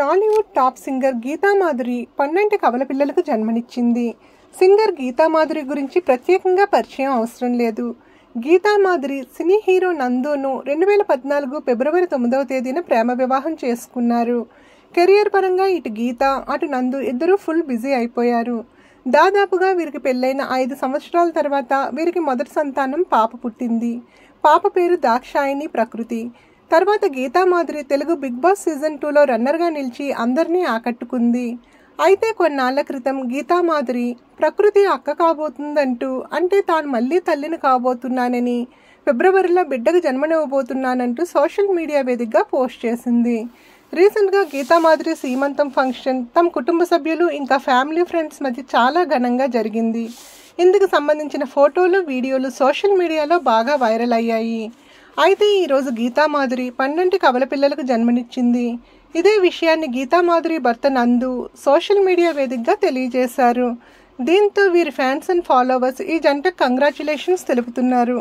Tollywood top singer Geetha Madhuri 12 కవల పిల్లలకు జన్మనిచ్చింది. సింగర్ గీతామాధురి గురించి ప్రత్యేకంగా పరిచయం అవసరం లేదు. గీతామాధురి సినీ హీరో నందును 2014 ఫిబ్రవరి 9వ తేదీన ప్రేమ వివాహం చేసుకున్నారు. కెరియర్ పరంగా ఇటు గీత అటు నందు ఇద్దరూ ఫుల్ బిజీ అయిపోయారు. దాదాపుగా వీరికి పెళ్ళైన 5 సంవత్సరాల తర్వాత వీరికి మొదటి సంతానం పాప పుట్టింది. పాప పేరు దాక్షాయిని ప్రకృతి. తర్వాత Geetha Madhuri Telugu big boss season 2లో రన్నర్గా నిలిచి అందరినీ ఆకట్టుకుంది. అయితే కొన్నాళ్ల క్రితం గీతామాధురి ప్రకృతి అక్క కాబోతుందంటూ, అంటే తాను మళ్ళీ తల్లిని కాబోతున్నానని, ఫిబ్రవరిలో బిడ్డకు జన్మనివ్వబోతున్నానంటూ సోషల్ మీడియా వేదికగా పోస్ట్ చేసింది. రీసెంట్గా గీతామాధురి సీమంతం ఫంక్షన్ తమ కుటుంబ సభ్యులు ఇంకా ఫ్యామిలీ ఫ్రెండ్స్ మధ్య చాలా ఘనంగా జరిగింది. ఇందుకు సంబంధించిన ఫోటోలు, వీడియోలు సోషల్ మీడియాలో బాగా వైరల్ అయ్యాయి. అయితే ఈరోజు గీతామాధురి 12 కవల పిల్లలకు జన్మనిచ్చింది. ఇదే విషయాన్ని గీతామాధురి భర్త నందు సోషల్ మీడియా వేదికగా తెలియజేశారు. దీంతో వీరి ఫ్యాన్స్ అండ్ ఫాలోవర్స్ ఈ జంటకు కంగ్రాచ్యులేషన్స్ తెలుపుతున్నారు.